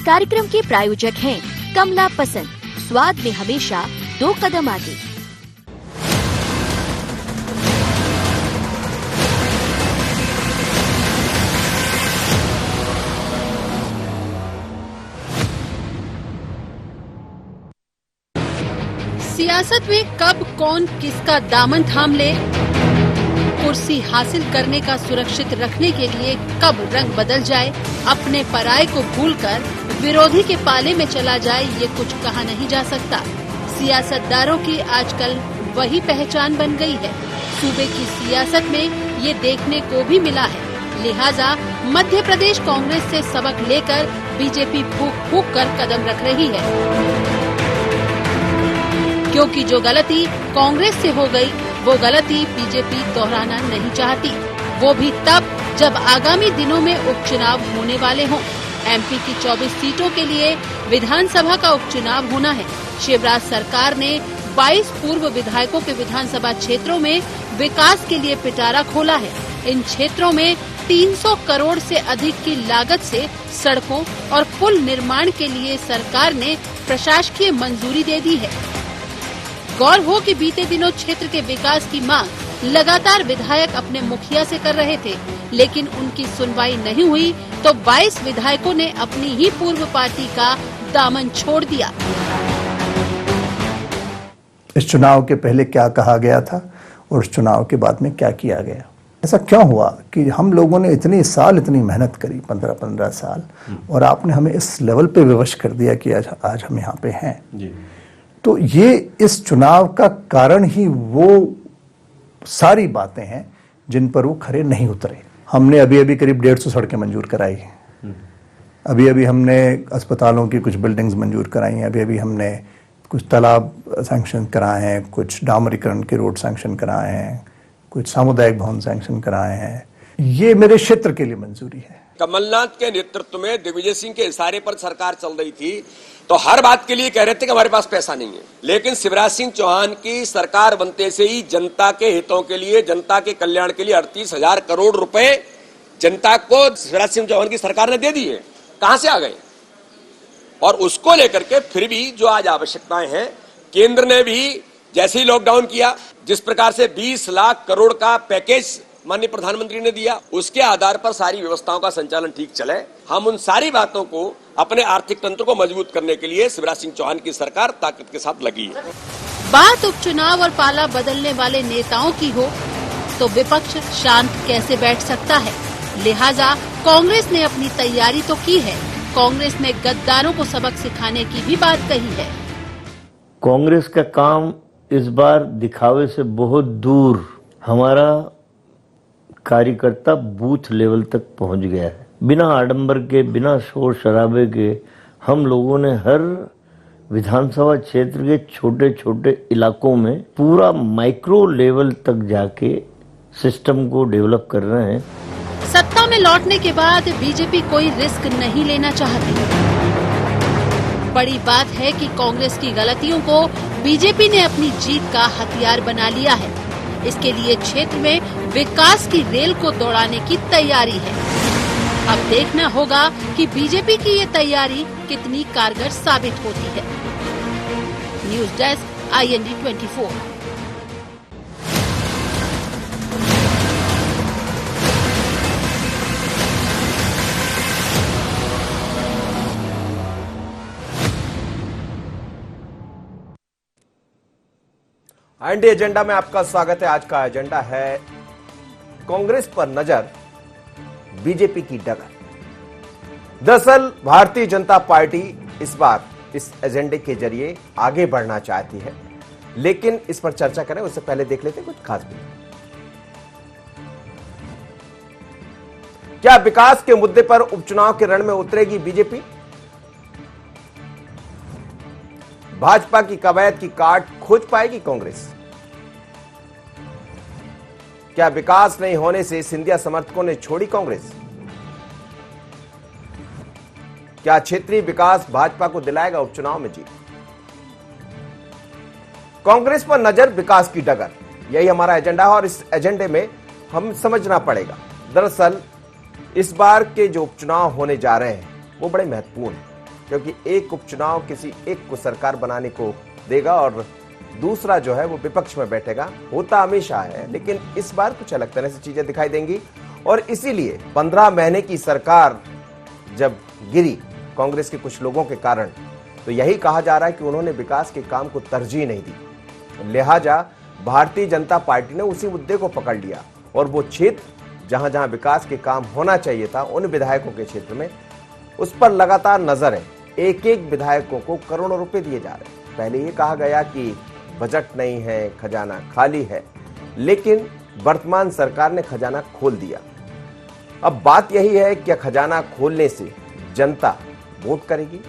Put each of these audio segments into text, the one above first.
कार्यक्रम के प्रायोजक हैं कमला पसंद, स्वाद में हमेशा 2 कदम आगे। सियासत में कब कौन किसका दामन थाम ले, कुर्सी हासिल करने का सुरक्षित रखने के लिए कब रंग बदल जाए, अपने पराये को भूलकर विरोधी के पाले में चला जाए, ये कुछ कहा नहीं जा सकता। सियासतदारों की आजकल वही पहचान बन गई है। सूबे की सियासत में ये देखने को भी मिला है। लिहाजा मध्य प्रदेश कांग्रेस से सबक लेकर बीजेपी फूंक फूंक कर कदम रख रही है, क्योंकि जो गलती कांग्रेस से हो गई वो गलती बीजेपी दोहराना नहीं चाहती, वो भी तब जब आगामी दिनों में उपचुनाव होने वाले हों। एमपी की 24 सीटों के लिए विधानसभा का उपचुनाव होना है। शिवराज सरकार ने 22 पूर्व विधायकों के विधानसभा क्षेत्रों में विकास के लिए पिटारा खोला है। इन क्षेत्रों में 300 करोड़ से अधिक की लागत से सड़कों और पुल निर्माण के लिए सरकार ने प्रशासकीय मंजूरी दे दी है। गौर हो कि बीते दिनों क्षेत्र के विकास की मांग लगातार विधायक अपने मुखिया से कर रहे थे, लेकिन उनकी सुनवाई नहीं हुई तो 22 विधायकों ने अपनी ही पूर्व पार्टी का दामन छोड़ दिया। इस चुनाव के पहले क्या कहा गया था और इस चुनाव के बाद में क्या किया गया, ऐसा क्यों हुआ कि हम लोगों ने इतनी साल इतनी मेहनत करी, 15-15 साल, और आपने हमें इस लेवल पे विवश कर दिया कि आज हम यहाँ पे हैं जी। तो ये इस चुनाव का कारण ही वो सारी बातें हैं जिन पर वो खरे नहीं उतरे। हमने अभी अभी करीब 150 सड़कें मंजूर कराई हैं, अभी अभी हमने अस्पतालों की कुछ बिल्डिंग्स मंजूर कराई हैं, अभी अभी हमने कुछ तालाब सैंक्शन कराए हैं, कुछ डामरीकरण के रोड सैंक्शन कराए हैं, कुछ सामुदायिक भवन सैंक्शन कराए हैं। ये मेरे क्षेत्र के लिए मंजूरी है। कमलनाथ के नेतृत्व में दिग्विजय सिंह के इशारे पर सरकार चल रही थी, तो हर बात के लिए कह रहे थे कि हमारे पास पैसा नहीं है, लेकिन शिवराज सिंह चौहान की सरकार बनते से ही जनता के हितों के लिए, जनता के कल्याण के लिए 38,000 करोड़ रुपए जनता को शिवराज सिंह चौहान की सरकार ने दे दिए। कहां से आ गए? और उसको लेकर के फिर भी जो आज आवश्यकताएं हैं, केंद्र ने भी जैसे ही लॉकडाउन किया, जिस प्रकार से 20 लाख करोड़ का पैकेज माननीय प्रधानमंत्री ने दिया, उसके आधार पर सारी व्यवस्थाओं का संचालन ठीक चले। हम उन सारी बातों को, अपने आर्थिक तंत्र को मजबूत करने के लिए शिवराज सिंह चौहान की सरकार ताकत के साथ लगी है। बात उपचुनाव और पाला बदलने वाले नेताओं की हो तो विपक्ष शांत कैसे बैठ सकता है। लिहाजा कांग्रेस ने अपनी तैयारी तो की है। कांग्रेस ने गद्दारों को सबक सिखाने की भी बात कही है। कांग्रेस का काम इस बार दिखावे से बहुत दूर, हमारा कार्यकर्ता बूथ लेवल तक पहुंच गया है। बिना आडंबर के, बिना शोर शराबे के हम लोगों ने हर विधानसभा क्षेत्र के छोटे छोटे इलाकों में पूरा माइक्रो लेवल तक जाके सिस्टम को डेवलप कर रहे हैं। सत्ता में लौटने के बाद बीजेपी कोई रिस्क नहीं लेना चाहती। बड़ी बात है कि कांग्रेस की गलतियों को बीजेपी ने अपनी जीत का हथियार बना लिया है। इसके लिए क्षेत्र में विकास की रेल को दौड़ाने की तैयारी है। अब देखना होगा कि बीजेपी की ये तैयारी कितनी कारगर साबित होती है। News desk, IND 24। IND agenda में आपका स्वागत है। आज का एजेंडा है कांग्रेस पर नजर, बीजेपी की डगर। दरअसल भारतीय जनता पार्टी इस बार इस एजेंडे के जरिए आगे बढ़ना चाहती है, लेकिन इस पर चर्चा करें उससे पहले देख लेते हैं कुछ खास बातें। क्या विकास के मुद्दे पर उपचुनाव के रण में उतरेगी बीजेपी? भाजपा की कवायद की काट खोज पाएगी कांग्रेस? क्या विकास नहीं होने से सिंधिया समर्थकों ने छोड़ी कांग्रेस? क्या क्षेत्रीय विकास भाजपा को दिलाएगा उपचुनाव में जीत? कांग्रेस पर नजर, विकास की डगर, यही हमारा एजेंडा है और इस एजेंडे में हम समझना पड़ेगा। दरअसल इस बार के जो उपचुनाव होने जा रहे हैं वो बड़े महत्वपूर्ण हैं। क्योंकि एक उपचुनाव किसी एक को सरकार बनाने को देगा और दूसरा जो है वो विपक्ष में बैठेगा। होता हमेशा है, लेकिन इस बार कुछ अलग तरह से चीजें दिखाई देंगी और इसीलिए 15 महीने की सरकार जब गिरी कांग्रेस के कुछ लोगों के कारण, तो यही कहा जा रहा है कि उन्होंने विकास के काम को तरजीह नहीं दी। लिहाजा भारतीय जनता पार्टी ने उसी मुद्दे को पकड़ लिया और वो क्षेत्र जहां जहां विकास के काम होना चाहिए था उन विधायकों के क्षेत्र में उस पर लगातार नजर है। एक एक विधायकों को करोड़ों रुपए दिए जा रहे हैं। पहले ये कहा गया कि बजट नहीं है, खजाना खाली है, लेकिन वर्तमान सरकार ने खजाना खोल दिया। अब बात यही है कि खजाना खोलने से जनता वोट करेगी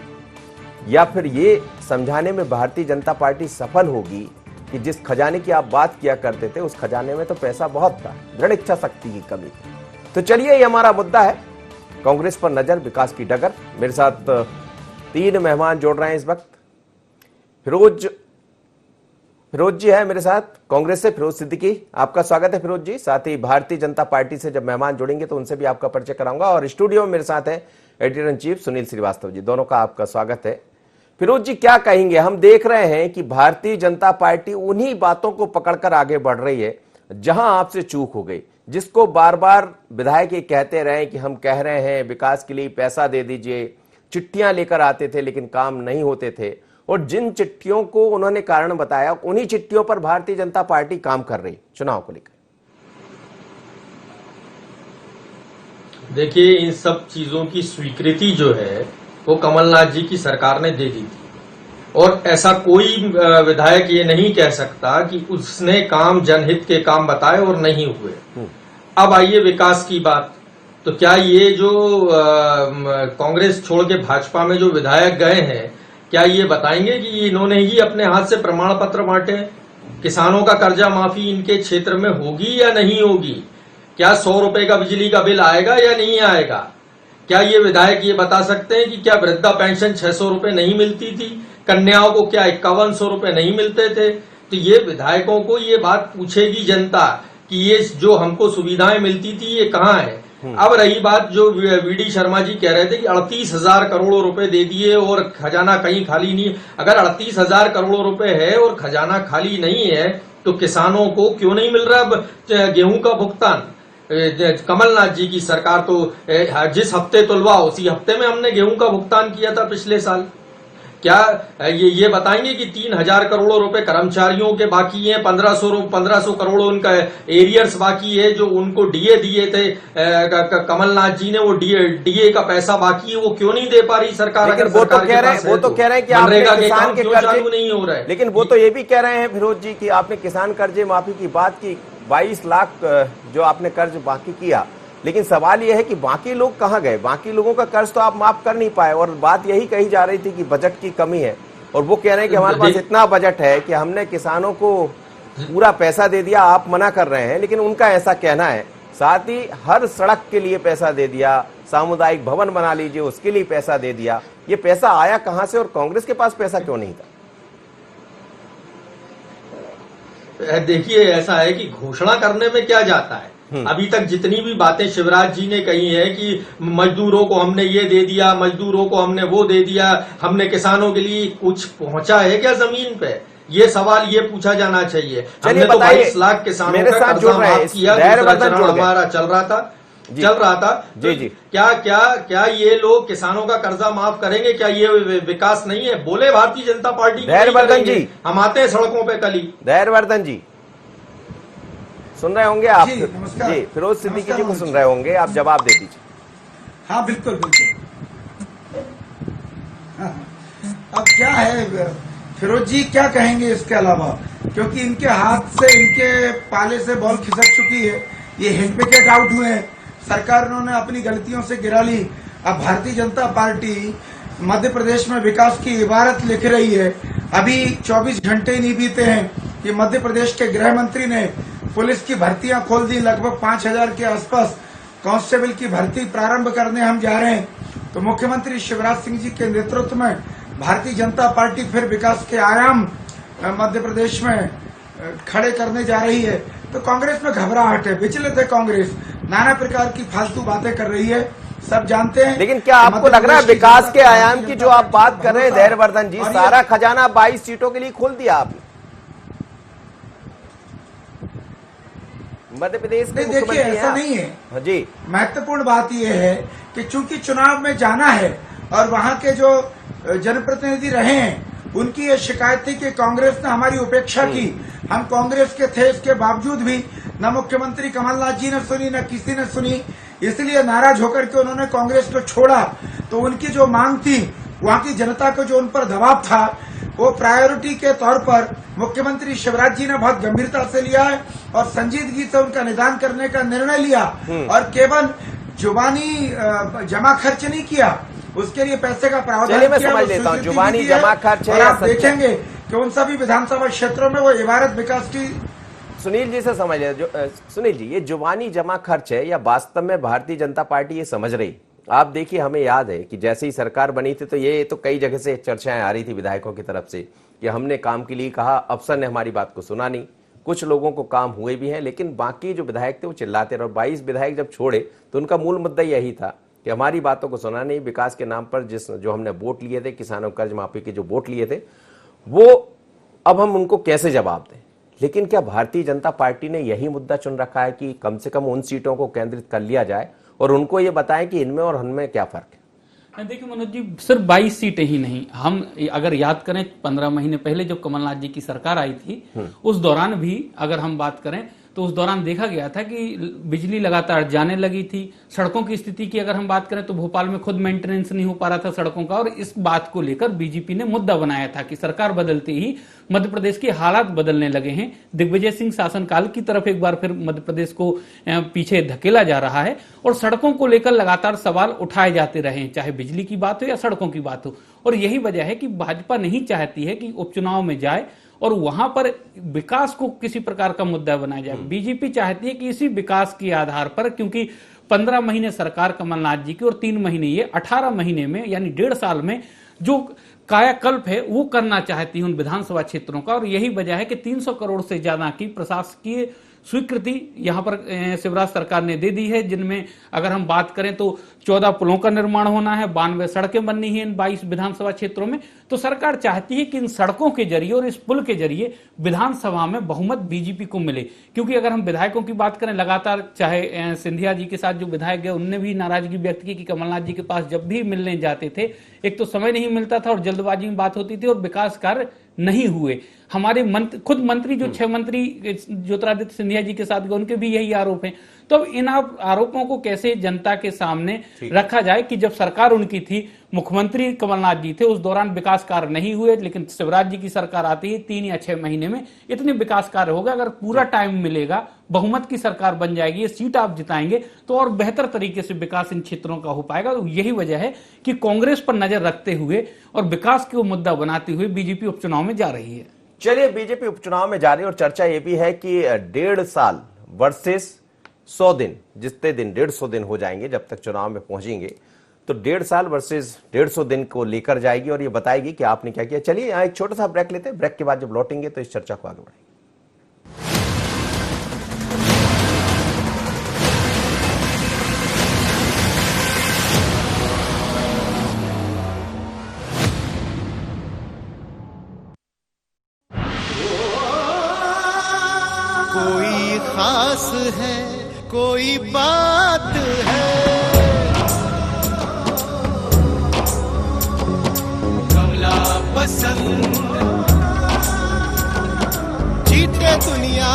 या फिर ये समझाने में भारतीय जनता पार्टी सफल होगी कि जिस खजाने की आप बात किया करते थे उस खजाने में तो पैसा बहुत था, दृढ़ इच्छा शक्ति की कमी थी। तो चलिए, ये हमारा मुद्दा है, कांग्रेस पर नजर, विकास की डगर। मेरे साथ 3 मेहमान जोड़ रहे हैं इस वक्त। फिरोज जी है मेरे साथ, कांग्रेस से फिरोज सिद्दीकी, आपका स्वागत है फिरोज जी। साथ ही भारतीय जनता पार्टी से जब मेहमान जुड़ेंगे तो उनसे भी आपका परिचय कराऊंगा। और स्टूडियो में मेरे साथ है editor in chief Sunil Shrivastava ji, दोनों का आपका स्वागत है। फिरोज जी, क्या कहेंगे? हम देख रहे हैं कि भारतीय जनता पार्टी उन्हीं बातों को पकड़कर आगे बढ़ रही है जहां आपसे चूक हो गई, जिसको बार बार विधायक ये कहते रहे कि हम कह रहे हैं विकास के लिए पैसा दे दीजिए, चिट्ठियां लेकर आते थे लेकिन काम नहीं होते थे, और जिन चिट्ठियों को उन्होंने कारण बताया उन्हीं चिट्ठियों पर भारतीय जनता पार्टी काम कर रही चुनाव को लेकर। देखिए, इन सब चीजों की स्वीकृति जो है वो कमलनाथ जी की सरकार ने दे दी थी और ऐसा कोई विधायक ये नहीं कह सकता कि उसने काम जनहित के काम बताए और नहीं हुए। अब आइए विकास की बात। तो क्या ये जो कांग्रेस छोड़ के भाजपा में जो विधायक गए हैं, क्या ये बताएंगे कि इन्होंने ही अपने हाथ से प्रमाण पत्र बांटे? किसानों का कर्जा माफी इनके क्षेत्र में होगी या नहीं होगी? क्या 100 रुपए का बिजली का बिल आएगा या नहीं आएगा? क्या ये विधायक ये बता सकते हैं कि क्या वृद्धा पेंशन 600 रुपए नहीं मिलती थी? कन्याओं को क्या 5100 रुपए नहीं मिलते थे? तो ये विधायकों को ये बात पूछेगी जनता कि ये जो हमको सुविधाएं मिलती थी ये कहाँ है। अब रही बात जो वीडी शर्मा जी कह रहे थे कि 38,000 करोड़ रुपए दे दिए और खजाना कहीं खाली नहीं। अगर 38,000 करोड़ रुपए है और खजाना खाली नहीं है तो किसानों को क्यों नहीं मिल रहा गेहूं का भुगतान? कमलनाथ जी की सरकार तो जिस हफ्ते तुलवा उसी हफ्ते में हमने गेहूं का भुगतान किया था पिछले साल। क्या ये बताएंगे कि 3,000 करोड़ रुपए कर्मचारियों के बाकी हैं, 1500 करोड़ उनका एरियर्स बाकी है जो उनको डीए दिए थे कमलनाथ जी ने, वो डीए का पैसा बाकी है, वो क्यों नहीं दे पा रही सरकार? लेकिन वो तो कह रहे हैं कि आपने किसान के कर्जे नहीं हो रहे। लेकिन वो तो ये भी कह रहे हैं फिरोज जी कि आपने किसान कर्जे माफी की बात की, 22 लाख जो आपने कर्ज बाकी किया, लेकिन सवाल यह है कि बाकी लोग कहां गए? बाकी लोगों का कर्ज तो आप माफ कर नहीं पाए। और बात यही कही जा रही थी कि बजट की कमी है, और वो कह रहे हैं कि हमारे पास इतना बजट है कि हमने किसानों को पूरा पैसा दे दिया। आप मना कर रहे हैं, लेकिन उनका ऐसा कहना है। साथ ही हर सड़क के लिए पैसा दे दिया, सामुदायिक भवन बना लीजिए उसके लिए पैसा दे दिया। ये पैसा आया कहां से और कांग्रेस के पास पैसा क्यों नहीं था? देखिए, ऐसा है कि घोषणा करने में क्या जाता है। अभी तक जितनी भी बातें शिवराज जी ने कही है कि मजदूरों को हमने ये दे दिया, मजदूरों को हमने वो दे दिया, हमने किसानों के लिए कुछ पहुंचा है क्या जमीन पे? ये सवाल ये पूछा जाना चाहिए। हमने तो 22 लाख किसानों का कर्जा माफ किया, दूसरा चरण हमारा चल रहा था। जी। क्या ये लोग किसानों का कर्जा माफ करेंगे? क्या ये विकास नहीं है? बोले भारतीय जनता पार्टी जी, हम आते हैं सड़कों पे कल ही। धैर्यवर्धन जी सुन रहे होंगे आप? जी, नमस्कार। जी, फिरोज सिद्दीकी जी को सुन रहे होंगे, आप जवाब दे दीजिए। हाँ, बिल्कुल। हाँ। अब क्या है, फिरोज जी क्या कहेंगे इसके अलावा? क्योंकि इनके हाथ से, इनके पाले से बॉल खिसक चुकी है। ये हिंट विकेट आउट हुए हैं, सरकार उन्होंने अपनी गलतियों से गिरा ली। अब भारतीय जनता पार्टी मध्य प्रदेश में विकास की इबारत लिख रही है। अभी 24 घंटे नहीं बीते हैं कि मध्य प्रदेश के गृह मंत्री ने पुलिस की भर्तियां खोल दी। लगभग 5,000 के आसपास कांस्टेबल की भर्ती प्रारंभ करने हम जा रहे हैं। तो मुख्यमंत्री शिवराज सिंह जी के नेतृत्व में भारतीय जनता पार्टी फिर विकास के आयाम मध्य प्रदेश में खड़े करने जा रही है। तो कांग्रेस में घबराहट है, विचलित है कांग्रेस, नाना प्रकार की फालतू बातें कर रही है। सब जानते हैं। लेकिन क्या आपको लग रहा है विकास के आयाम की जो आप बात कर रहे हैं धैर्यवर्धन जी, सारा खजाना 22 सीटों के लिए खोल दिया आपने मध्य प्रदेश के देखिए, ऐसा नहीं है। हाँ जी, महत्वपूर्ण बात यह है कि चूंकि चुनाव में जाना है और वहां के जो जनप्रतिनिधि रहे हैं उनकी ये शिकायत थी कि कांग्रेस ने हमारी उपेक्षा की। हम कांग्रेस के थे, इसके बावजूद भी न मुख्यमंत्री कमलनाथ जी ने सुनी, न किसी ने सुनी, इसलिए नाराज होकर के उन्होंने कांग्रेस को छोड़ा। तो उनकी जो मांग थी, वहां की जनता को जो उन पर दबाव था, वो प्रायोरिटी के तौर पर मुख्यमंत्री शिवराज जी ने बहुत गंभीरता से लिया है और संजीदगी से उनका निदान करने का निर्णय लिया और केवल जुबानी जमा खर्च नहीं किया, उसके लिए पैसे का प्रावधान किया। मैं समझ लेता हूं, जुबानी जमा खर्च है। आप देखेंगे कि उन सभी विधानसभा क्षेत्रों में वो इमारत विकास की। सुनील जी से समझ ले, सुनील जी, ये जुबानी जमा खर्च है या वास्तव में भारतीय जनता पार्टी ये समझ रही? आप देखिए, हमें याद है कि जैसे ही सरकार बनी थी तो ये तो कई जगह से चर्चाएं आ रही थी विधायकों की तरफ से कि हमने काम के लिए कहा, अफसर ने हमारी बात को सुना नहीं। कुछ लोगों को काम हुए भी हैं, लेकिन बाकी जो विधायक थे वो चिल्लाते रहे। और 22 विधायक जब छोड़े तो उनका मूल मुद्दा यही था कि हमारी बातों को सुना नहीं। विकास के नाम पर जो हमने वोट लिए थे, किसानों कर्ज माफी के जो वोट लिए थे, वो अब हम उनको कैसे जवाब दें? लेकिन क्या भारतीय जनता पार्टी ने यही मुद्दा चुन रखा है कि कम से कम उन सीटों को केंद्रित कर लिया जाए और उनको ये बताएं कि इनमें और हनमें क्या फर्क है? देखिए मनोज जी, सिर्फ 22 सीटें ही नहीं, हम अगर याद करें 15 महीने पहले जब कमलनाथ जी की सरकार आई थी, उस दौरान भी अगर हम बात करें तो उस दौरान देखा गया था कि बिजली लगातार जाने लगी थी। सड़कों की स्थिति की अगर हम बात करें तो भोपाल में खुद मेंटेनेंस नहीं हो पा रहा था सड़कों का, और इस बात को लेकर बीजेपी ने मुद्दा बनाया था कि सरकार बदलते ही मध्य प्रदेश के हालात बदलने लगे हैं। दिग्विजय सिंह शासनकाल की तरफ एक बार फिर मध्य प्रदेश को पीछे धकेला जा रहा है और सड़कों को लेकर लगातार सवाल उठाए जाते रहे, चाहे बिजली की बात हो या सड़कों की बात हो। और यही वजह है कि भाजपा नहीं चाहती है कि उपचुनाव में जाए और वहां पर विकास को किसी प्रकार का मुद्दा बनाया जाए। बीजेपी चाहती है कि इसी विकास के आधार पर, क्योंकि 15 महीने सरकार कमलनाथ जी की और 3 महीने ये, 18 महीने में यानी 1.5 साल में जो कायाकल्प है वो करना चाहती है उन विधानसभा क्षेत्रों का। और यही वजह है कि 300 करोड़ से ज्यादा की प्रशासकीय स्वीकृति यहां पर शिवराज सरकार ने दे दी है, जिनमें अगर हम बात करें तो 14 पुलों का निर्माण होना है, 92 सड़कें बननी है इन 22 विधानसभा क्षेत्रों में। तो सरकार चाहती है कि इन सड़कों के जरिए और इस पुल के जरिए विधानसभा में बहुमत बीजेपी को मिले। क्योंकि अगर हम विधायकों की बात करें, लगातार चाहे सिंधिया जी के साथ जो विधायक गए उनने भी नाराजगी व्यक्त की कि कमलनाथ जी के पास जब भी मिलने जाते थे एक तो समय नहीं मिलता था और जल्दबाजी में बात होती थी और विकास कार्य नहीं हुए। हमारे खुद मंत्री जो 6 मंत्री ज्योतिरादित्य सिंधिया जी के साथ गए उनके भी यही आरोप हैं। तो इन आरोपों को कैसे जनता के सामने रखा जाए कि जब सरकार उनकी थी, मुख्यमंत्री कमलनाथ जी थे, उस दौरान विकास कार्य नहीं हुए, लेकिन शिवराज जी की सरकार आती है 3 या 6 महीने में इतने विकास कार्य होगा। अगर पूरा टाइम मिलेगा, बहुमत की सरकार बन जाएगी, ये सीट आप जिताएंगे तो और बेहतर तरीके से विकास इन क्षेत्रों का हो पाएगा। तो यही वजह है कि कांग्रेस पर नजर रखते हुए और विकास को मुद्दा बनाते हुए बीजेपी उपचुनाव में जा रही है। चलिए, बीजेपी उपचुनाव में जा रही है और चर्चा यह भी है कि 1.5 साल वर्सेस 100 दिन, जितने दिन 150 दिन हो जाएंगे जब तक चुनाव में पहुंचेंगे, तो 1.5 साल वर्सेस 150 दिन को लेकर जाएगी और ये बताएगी कि आपने क्या किया। चलिए यहाँ एक छोटा सा ब्रेक लेते हैं, ब्रेक के बाद जब लौटेंगे तो इस चर्चा को आगे बढ़ाएंगे। कोई खास है, कोई बात है, कमला पसंद। जीते दुनिया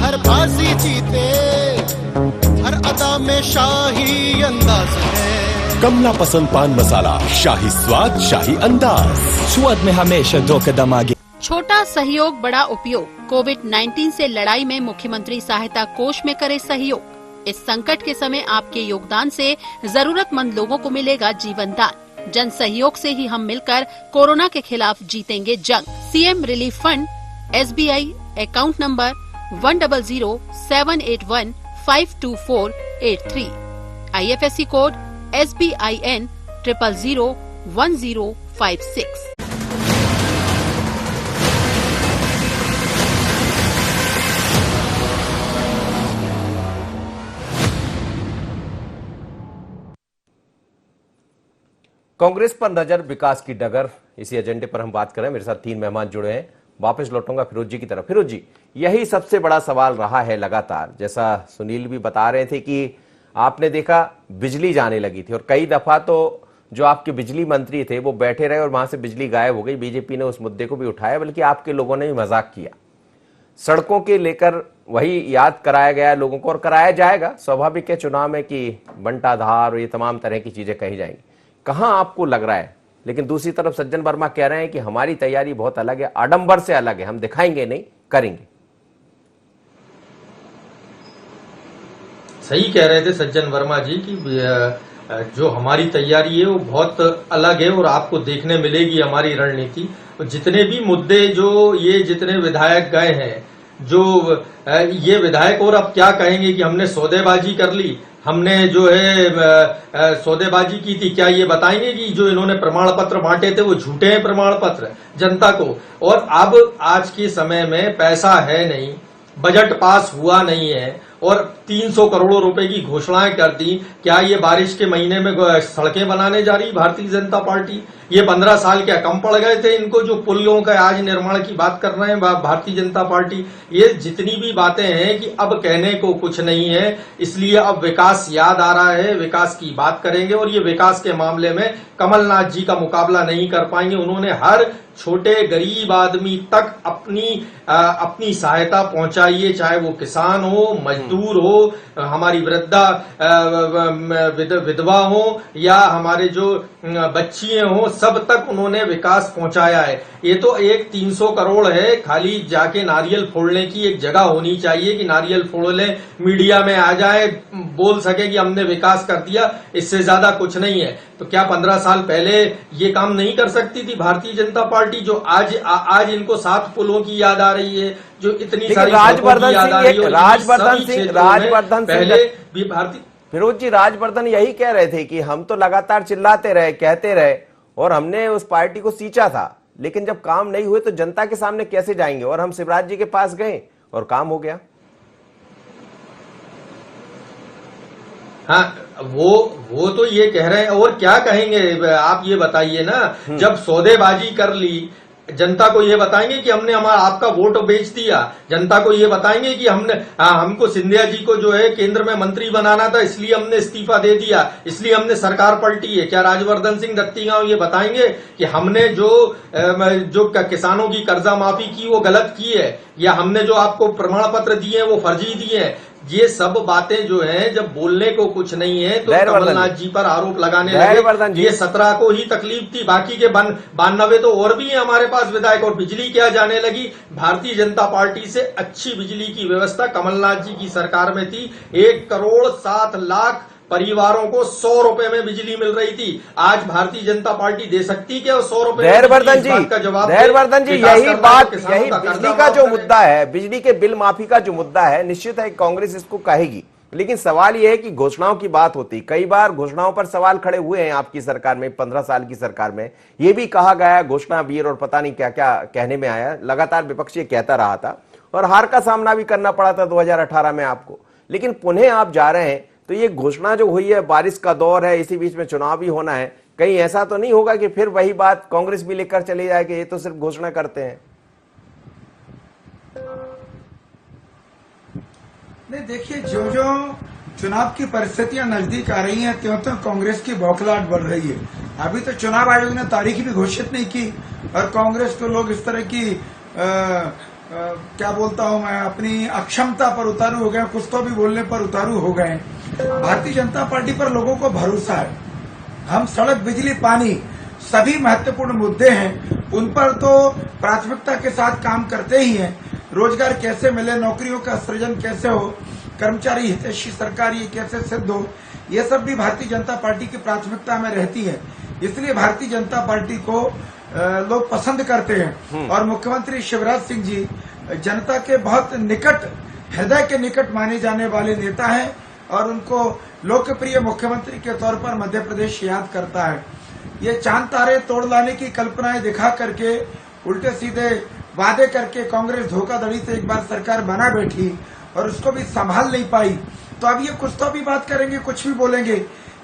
हर बाजी जीते, हर अदा में शाही अंदाज है। कमला पसंद पान मसाला, शाही स्वाद, शाही अंदाज, स्वाद में हमेशा 2 कदम आगे। छोटा सहयोग बड़ा उपयोग। कोविड-19 से लड़ाई में मुख्यमंत्री सहायता कोष में करे सहयोग। इस संकट के समय आपके योगदान से जरूरतमंद लोगों को मिलेगा जीवन दान। जन सहयोग से ही हम मिलकर कोरोना के खिलाफ जीतेंगे जंग। CM relief fund, SBI account number 10078152483, IFSC code SBIN 0001056। Congress पर नजर, विकास की डगर, इसी एजेंडे पर हम बात करें। मेरे साथ 3 मेहमान जुड़े हैं। वापस लौटूंगा फिरोज जी की तरफ। फिरोज जी, यही सबसे बड़ा सवाल रहा है लगातार। जैसा सुनील भी बता रहे थे कि आपने देखा बिजली जाने लगी थी और कई दफा तो जो आपके बिजली मंत्री थे वो बैठे रहे और वहां से बिजली गायब हो गई। बीजेपी ने उस मुद्दे को भी उठाया, बल्कि आपके लोगों ने भी मजाक किया। सड़कों के लेकर वही याद कराया गया लोगों को और कराया जाएगा। स्वाभाविक है चुनाव में कि बंटाधार और ये तमाम तरह की चीजें कही जाएंगी। कहां आपको लग रहा है? लेकिन दूसरी तरफ सज्जन वर्मा कह रहे हैं कि हमारी तैयारी बहुत अलग है, आडंबर से अलग है, हम दिखाएंगे नहीं, करेंगे। सही कह रहे थे सज्जन वर्मा जी कि जो हमारी तैयारी है वो बहुत अलग है और आपको देखने मिलेगी हमारी रणनीति। जितने भी मुद्दे जो ये जितने विधायक गए हैं, जो ये विधायक और अब क्या कहेंगे कि हमने सौदेबाजी कर ली, हमने जो है सौदेबाजी की थी, क्या ये बताएंगे कि जो इन्होंने प्रमाण पत्र बांटे थे वो झूठे हैं प्रमाण पत्र जनता को? और अब आज के समय में पैसा है नहीं, बजट पास हुआ नहीं है और 300 करोड़ रुपए की घोषणाएं कर दी। क्या ये बारिश के महीने में सड़कें बनाने जा रही भारतीय जनता पार्टी? ये 15 साल क्या कम पड़ गए थे इनको जो पुलों का आज निर्माण की बात कर रहे हैं भारतीय जनता पार्टी? ये जितनी भी बातें हैं कि अब कहने को कुछ नहीं है, इसलिए अब विकास याद आ रहा है, विकास की बात करेंगे। और ये विकास के मामले में कमलनाथ जी का मुकाबला नहीं कर पाएंगे। उन्होंने हर छोटे गरीब आदमी तक अपनी सहायता पहुंचाई है, चाहे वो किसान हो, मजदूर हो, हमारी वृद्धा विधवा हो या हमारे जो बच्चियां हो, सब तक उन्होंने विकास पहुंचाया है। ये तो एक 300 करोड़ है, खाली जाके नारियल फोड़ने की एक जगह होनी चाहिए कि नारियल फोड़ ले, मीडिया में आ जाए, बोल सके कि हमने विकास कर दिया, इससे ज्यादा कुछ नहीं है। तो क्या 15 साल पहले ये काम नहीं कर सकती थी भारतीय जनता पार्टी, जो आज इनको 7 पुलों की याद आ रही है, जो इतनी सारी राजवर्धन भारतीय फिरोज जी, राजवर्धन यही कह रहे थे कि हम तो लगातार चिल्लाते रहे, कहते रहे और हमने उस पार्टी को सींचा था, लेकिन जब काम नहीं हुए तो जनता के सामने कैसे जाएंगे? और हम शिवराज जी के पास गए और काम हो गया। हाँ, वो तो ये कह रहे हैं और क्या कहेंगे आप ये बताइए ना। जब सौदेबाजी कर ली, जनता को ये बताएंगे कि हमने आपका वोट बेच दिया, जनता को ये बताएंगे कि हमको सिंधिया जी को जो है केंद्र में मंत्री बनाना था, इसलिए हमने इस्तीफा दे दिया, इसलिए हमने सरकार पलटी है। क्या राजवर्धन सिंह दत्तीगांव ये बताएंगे कि हमने जो किसानों की कर्जा माफी की वो गलत की है, या हमने जो आपको प्रमाण पत्र दिए हैं वो फर्जी दिए हैं? ये सब बातें जो हैं, जब बोलने को कुछ नहीं है तो कमलनाथ जी पर आरोप लगाने लगे। ये 17 को ही तकलीफ थी, बाकी के 92 तो और भी है हमारे पास विधायक। और बिजली क्या जाने लगी? भारतीय जनता पार्टी से अच्छी बिजली की व्यवस्था कमलनाथ जी की सरकार में थी। 1 करोड़ 7 लाख परिवारों को 100 रुपए में बिजली मिल रही थी। आज भारतीय जनता पार्टी दे सकती क्या 100 रुपए? धैर्यवर्धन जी, यही बिजली का जो मुद्दा है, बिजली के बिल माफी का जो मुद्दा है, निश्चित है कांग्रेस इसको कहेगी। लेकिन सवाल यह है कि घोषणाओं की बात होती, कई बार घोषणाओं पर सवाल खड़े हुए हैं आपकी सरकार में, 15 साल की सरकार में। यह भी कहा गया घोषणा वीर और पता नहीं क्या क्या कहने में आया, लगातार विपक्ष ये कहता रहा था और हार का सामना भी करना पड़ा था 2018 में आपको। लेकिन पुनः आप जा रहे हैं तो ये घोषणा जो हुई है, बारिश का दौर है, इसी बीच में चुनाव भी होना है, कहीं ऐसा तो नहीं होगा कि फिर वही बात कांग्रेस भी लेकर चली जाए कि ये तो सिर्फ घोषणा करते हैं? नहीं, देखिए, जो जो चुनाव की परिस्थितियां नजदीक आ रही हैं, त्यों त्यों कांग्रेस की बौखलाहट बढ़ रही है। अभी तो चुनाव आयोग ने तारीख भी घोषित नहीं की और कांग्रेस को लोग इस तरह की क्या बोलता हूं मैं, अपनी अक्षमता पर उतारू हो गए, कुछ तो भी बोलने पर उतारू हो गए। भारतीय जनता पार्टी पर लोगों को भरोसा है। हम सड़क, बिजली, पानी, सभी महत्वपूर्ण मुद्दे हैं, उन पर तो प्राथमिकता के साथ काम करते ही हैं। रोजगार कैसे मिले, नौकरियों का सृजन कैसे हो, कर्मचारी हितैषी सरकार ये कैसे सिद्ध हो, ये सब भी भारतीय जनता पार्टी की प्राथमिकता में रहती है। इसलिए भारतीय जनता पार्टी को लोग पसंद करते हैं और मुख्यमंत्री शिवराज सिंह जी जनता के बहुत निकट, हृदय के निकट माने जाने वाले नेता हैं और उनको लोकप्रिय मुख्यमंत्री के तौर पर मध्य प्रदेश याद करता है। ये चांद तारे तोड़ लाने की कल्पनाएं दिखा करके, उल्टे सीधे वादे करके कांग्रेस धोखाधड़ी से एक बार सरकार बना बैठी और उसको भी संभाल नहीं पाई। तो अब ये कुछ तो भी बात करेंगे, कुछ भी बोलेंगे।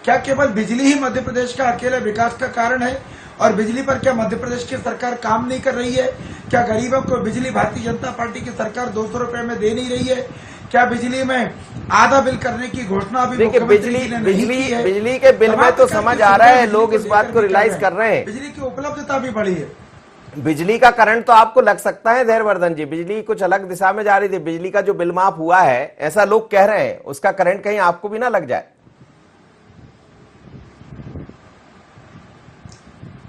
क्या केवल बिजली ही मध्य प्रदेश का अकेला विकास का कारण है? और बिजली पर क्या मध्य प्रदेश की सरकार काम नहीं कर रही है? क्या गरीबों को बिजली भारतीय जनता पार्टी की सरकार 200 रुपए में दे नहीं रही है? क्या बिजली में आधा बिल करने की घोषणा अभी देखिए, बिजली के बिल में तो समझ आ रहा है, लोग इस बात को रियलाइज कर रहे हैं, बिजली की उपलब्धता भी बढ़ी है। बिजली का करंट तो आपको लग सकता है धैर्यवर्धन जी, बिजली कुछ अलग दिशा में जा रही थी, बिजली का जो बिल माफ हुआ है ऐसा लोग कह रहे हैं, उसका करंट कहीं आपको भी ना लग जाए।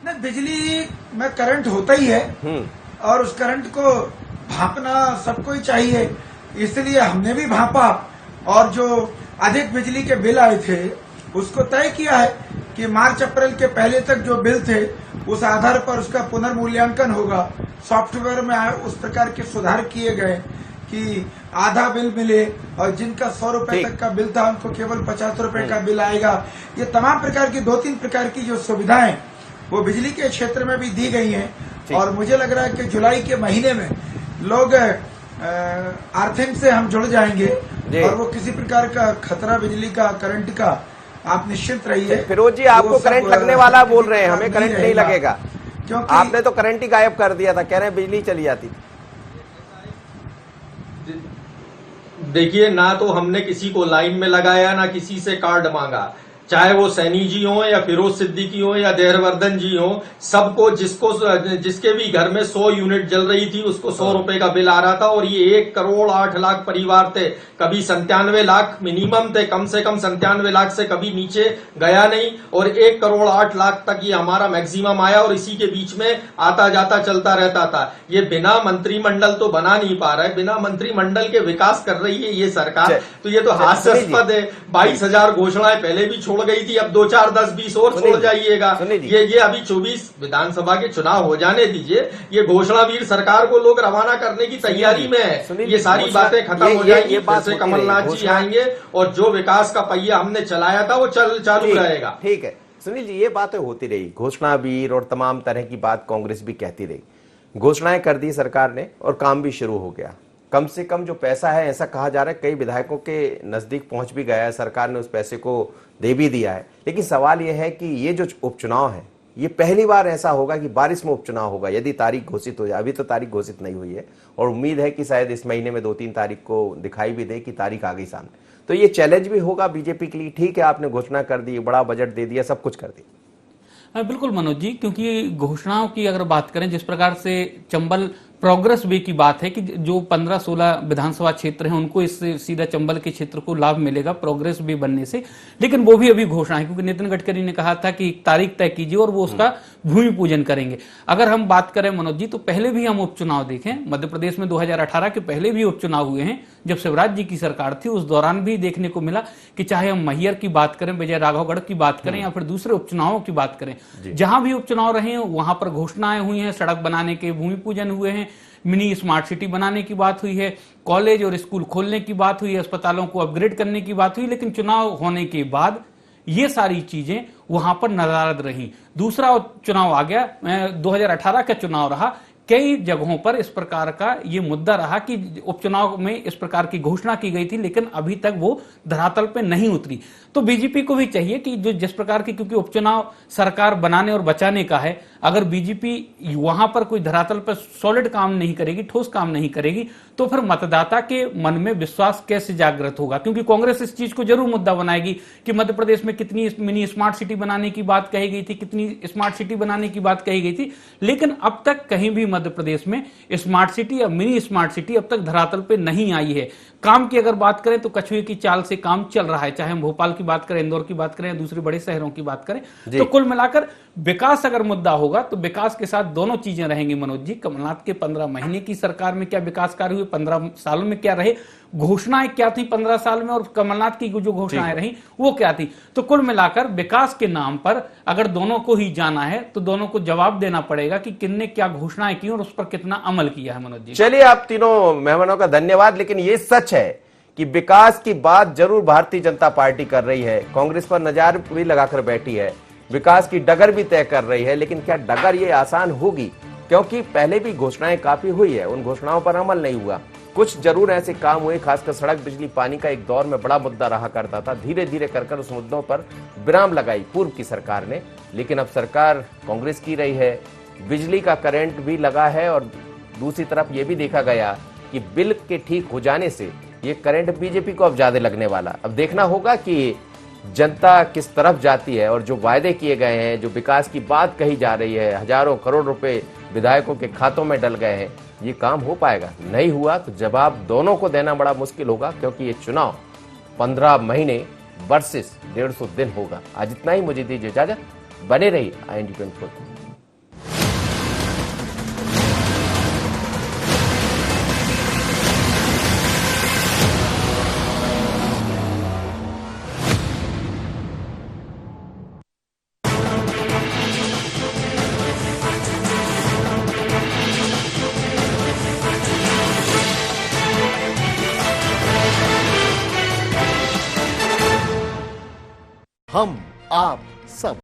नहीं, बिजली में करंट होता ही है और उस करंट को भांपना सबको ही चाहिए, इसलिए हमने भी भांपा और जो अधिक बिजली के बिल आए थे उसको तय किया है कि मार्च अप्रैल के पहले तक जो बिल थे उस आधार पर उसका पुनर्मूल्यांकन होगा। सॉफ्टवेयर में उस प्रकार के सुधार किए गए कि आधा बिल मिले और जिनका 100 रुपए तक का बिल था उनको केवल 50 रुपए का बिल आएगा। ये तमाम प्रकार की 2-3 प्रकार की जो सुविधाएं वो बिजली के क्षेत्र में भी दी गई हैं और मुझे लग रहा है कि जुलाई के महीने में लोग अर्थिंग से हम जुड़ जाएंगे और वो किसी प्रकार का खतरा बिजली का करंट का आप निश्चित रहिए। फिरोज जी, आपको करंट लगने वाला बोल रहे हैं, हमें करंट नहीं लगेगा, क्योंकि आपने तो करंट ही गायब कर दिया था, कह रहे हैं बिजली चली जाती। देखिए, ना तो हमने किसी को लाइन में लगाया, ना किसी से कार्ड मांगा, चाहे वो सैनी जी हो या फिरोज सिद्दीकी हो या देहरवर्धन जी हो, सबको जिसके भी घर में 100 यूनिट जल रही थी उसको 100 रुपए का बिल आ रहा था। और ये 1 करोड़ 8 लाख परिवार थे, कभी 97 लाख मिनिमम थे, कम से कम 97 लाख से कभी नीचे गया नहीं, और 1 करोड़ 8 लाख तक ये हमारा मैक्सिमम आया और इसी के बीच में आता जाता चलता रहता था। ये बिना मंत्रिमंडल तो बना नहीं पा रहा है, बिना मंत्रिमंडल के विकास कर रही है ये सरकार, तो ये तो हास्यास्पद है। 22,000 घोषणाएं पहले भी छोड़ गई थी, अब 2, 4, 10, 20 और छोड़ जाइएगा। ये अभी 24 विधानसभा के चुनाव हो जाने दीजिए, ये घोषणावीर सरकार को लोग रवाना करने की तैयारी में है। ये सारी बातें खत्म हो जाएंगी, फिर से कमलनाथ जी आएंगे और जो विकास का पहिया हमने चलाया था वो चालू रहेगा। ठीक है सुनील जी, ये बातें होती रही, घोषणावीर और तमाम तरह की बात कांग्रेस भी कहती रही, घोषणाएं कर दी सरकार ने और काम भी शुरू हो गया। कम से कम जो पैसा है, ऐसा कहा जा रहा है कई विधायकों के नजदीक पहुंच भी गया है, सरकार ने उस पैसे को दे भी दिया है। लेकिन सवाल यह है कि ये जो उपचुनाव है, ये पहली बार ऐसा होगा कि बारिश में उपचुनाव होगा, यदि तारीख घोषित हो जाए। अभी तो तारीख घोषित नहीं हुई है और उम्मीद है कि शायद इस महीने में 2-3 तारीख को दिखाई भी दे कि तारीख आ गई सामने। तो ये चैलेंज भी होगा बीजेपी के लिए। ठीक है, आपने घोषणा कर दी, बड़ा बजट दे दिया, सब कुछ कर दिया। बिल्कुल मनोज जी, क्योंकि घोषणाओं की अगर बात करें, जिस प्रकार से चंबल प्रोग्रेस वे की बात है कि जो 15-16 विधानसभा क्षेत्र हैं उनको इससे सीधा चंबल के क्षेत्र को लाभ मिलेगा प्रोग्रेस वे बनने से, लेकिन वो भी अभी घोषणा है, क्योंकि नितिन गडकरी ने कहा था कि एक तारीख तय कीजिए और वो उसका भूमि पूजन करेंगे। अगर हम बात करें मनोज जी, तो पहले भी हम उपचुनाव देखें, मध्य प्रदेश में 2018 के पहले भी उपचुनाव हुए हैं जब शिवराज जी की सरकार थी, उस दौरान भी देखने को मिला कि चाहे हम मैहर की बात करें, विजय राघवगढ़ की बात करें या फिर दूसरे उपचुनावों की बात करें, जहां भी उपचुनाव रहे हैं वहां पर घोषणाएं हुई हैं, सड़क बनाने के भूमि पूजन हुए हैं, मिनी स्मार्ट सिटी बनाने की बात हुई है, कॉलेज और स्कूल खोलने की बात हुई है, अस्पतालों को अपग्रेड करने की बात हुई, लेकिन चुनाव होने के बाद ये सारी चीजें वहां पर नदारद रही। दूसरा चुनाव आ गया, 2018 का चुनाव रहा, कई जगहों पर इस प्रकार का ये मुद्दा रहा कि उपचुनाव में इस प्रकार की घोषणा की गई थी लेकिन अभी तक वो धरातल पे नहीं उतरी। तो बीजेपी को भी चाहिए कि जो जिस प्रकार की, क्योंकि उपचुनाव सरकार बनाने और बचाने का है, अगर बीजेपी वहां पर कोई धरातल पर सॉलिड काम नहीं करेगी, ठोस काम नहीं करेगी, तो फिर मतदाता के मन में विश्वास कैसे जागृत होगा? क्योंकि कांग्रेस इस चीज को जरूर मुद्दा बनाएगी कि मध्य प्रदेश में कितनी मिनी स्मार्ट सिटी बनाने की बात कही गई थी, कितनी स्मार्ट सिटी बनाने की बात कही गई थी, लेकिन अब तक कहीं भी मध्य प्रदेश में स्मार्ट सिटी या मिनी स्मार्ट सिटी अब तक धरातल पे नहीं आई है। काम की अगर बात करें तो कछुए की चाल से काम चल रहा है, चाहे हम भोपाल की बात करें, इंदौर की बात करें या दूसरे बड़े शहरों की बात करें। तो कुल मिलाकर विकास अगर मुद्दा होगा तो विकास के साथ दोनों चीजें रहेंगी मनोज जी। कमलनाथ के 15 महीने की सरकार में क्या विकास कार्य हुए, 15 सालों में क्या रहे, घोषणाएं क्या थी 15 साल में, और कमलनाथ की जो घोषणाएं रही वो क्या थी। तो कुल मिलाकर विकास के नाम पर अगर दोनों को ही जाना है तो दोनों को जवाब देना पड़ेगा कि किन्ने क्या घोषणाएं की और उस पर कितना अमल किया है। मनोज जी, चलिए, आप तीनों मेहमानों का धन्यवाद। लेकिन ये सच है कि विकास की बात जरूर भारतीय जनता पार्टी कर रही है, कांग्रेस पर नजर भी लगाकर बैठी है, विकास की डगर भी तय कर रही है, लेकिन क्या डगर ये आसान होगी? क्योंकि पहले भी घोषणाएं काफी हुई है, उन घोषणाओं पर अमल नहीं हुआ। कुछ जरूर ऐसे काम हुए, खासकर सड़क, बिजली, पानी का एक दौर में बड़ा मुद्दा रहा करता था। धीरे धीरे कर उस मुद्दों पर विराम लगाई पूर्व की सरकार ने, लेकिन अब सरकार कांग्रेस की रही है। बिजली का करंट भी लगा है और दूसरी तरफ ये भी देखा गया कि बिल के ठीक हो जाने से ये करंट बीजेपी को अब ज्यादा लगने वाला। अब देखना होगा कि जनता किस तरफ जाती है और जो वायदे किए गए हैं, जो विकास की बात कही जा रही है, हजारों करोड़ रुपए विधायकों के खातों में डल गए हैं, ये काम हो पाएगा? नहीं हुआ तो जवाब दोनों को देना बड़ा मुश्किल होगा, क्योंकि ये चुनाव 15 महीने वर्सेस 150 दिन होगा। आज इतना ही, मुझे दीजिए इजाजत, बने रहिए IND 24। हम आप सब